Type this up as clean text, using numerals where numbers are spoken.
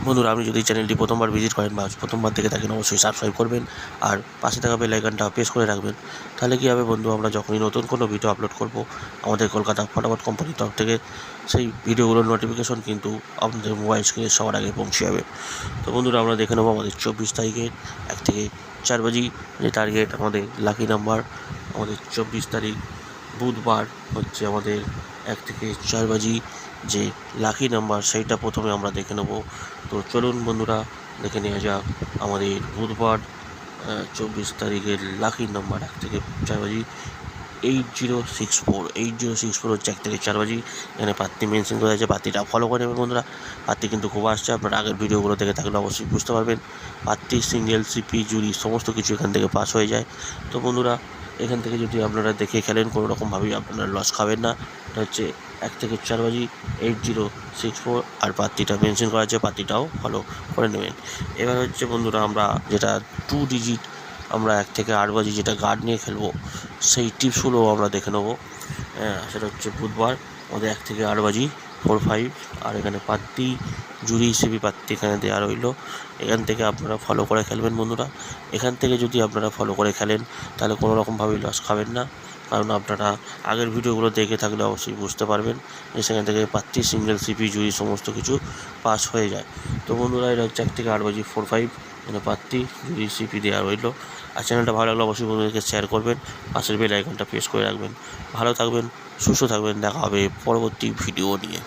বন্ধুরা, আপনি যদি চ্যানেলটি প্রথমবার ভিজিট করেন বা প্রথমবার দেখে থাকেন, অবশ্যই সাবস্ক্রাইব করবেন আর পাশে থাকা বেল আইকনটা প্রেস করে রাখবেন। তাহলে কী হবে বন্ধু, আমরা যখনই নতুন কোনো ভিডিও আপলোড করব আমাদের কলকাতা ফটাফট কোম্পানির তরফ থেকে, সেই ভিডিওগুলোর নোটিফিকেশন কিন্তু আপনাদের মোবাইল স্ক্রিনে সবার আগে পৌঁছে যাবে। তো বন্ধুরা, আমরা দেখে নেবো আমাদের 24 তারিখের 1 থেকে 4 বাজি যে টার্গেট, আমাদের লাকি নাম্বার আমাদের 24 তারিখ বুধবার হচ্ছে আমাদের 1 থেকে 4 বাজি যে লাকি নাম্বার, সেইটা প্রথমে আমরা দেখে নেব। তো চলুন বন্ধুরা, দেখে নেওয়া যাক আমাদের বুধবার 24 তারিখের লাকি নাম্বার 1 থেকে 4 বাজি 8064 হচ্ছে 1 থেকে 4 বাজি। এখানে পাত্তি মেনশন করা আছে, পাত্তিটা ফলো করে নেবেন বন্ধুরা। পাত্তি কিন্তু খুব আসছে, আপনারা আগের ভিডিওগুলো দেখে থাকলে অবশ্যই বুঝতে পারবেন। পাত্তি, সিঙ্গেল, সিপি, জুরি সমস্ত কিছু এখান থেকে পাস হয়ে যায়। তো বন্ধুরা, এখান থেকে যদি আপনারা দেখে খেলেন, কোনো রকমভাবেই আপনারা লস খাবেন না। এটা হচ্ছে 1 থেকে 4 বাজি 8064, আর পাত্তিটা মেনশন করা আছে, পাত্তিটাও ফলো করে নেবেন। এবার হচ্ছে বন্ধুরা, আমরা যেটা 2 ডিজিট আমরা 1 থেকে 8 বাজি যেটা গার্ড নিয়ে খেলবো, সেই টিপসগুলো আমরা দেখে নেবো। সেটা হচ্ছে বুধবার আমাদের 1 থেকে 8 বাজি 45, আর এখানে পাত্তি, জুরি, সিপি, পাত্তি এখানে দেওয়া রইল। এখান থেকে আপনারা ফলো করে খেলবেন বন্ধুরা। এখান থেকে যদি আপনারা ফলো করে খেলেন তাহলে কোনো রকমভাবেই লস খাবেন না, কারণ আপনারা আগের ভিডিওগুলো দেখে থাকলে অবশ্যই বুঝতে পারবেন যে সেখান থেকে পাত্তি, সিঙ্গেল, সিপি, জুরি সমস্ত কিছু পাস হয়ে যায়। তো বন্ধুরা, এটা হচ্ছে 1 থেকে 8 বাজি 45, এখানে পাত্তি, জুরি, সিপি দেওয়া রইল। আর চ্যানেলটা ভালো লাগলে অবশ্যই বন্ধুদেরকে শেয়ার করবেন, পাশের বেল আইকনটা প্রেস করে রাখবেন। ভালো থাকবেন, সুস্থ থাকবেন, দেখা হবে পরবর্তী ভিডিও নিয়ে।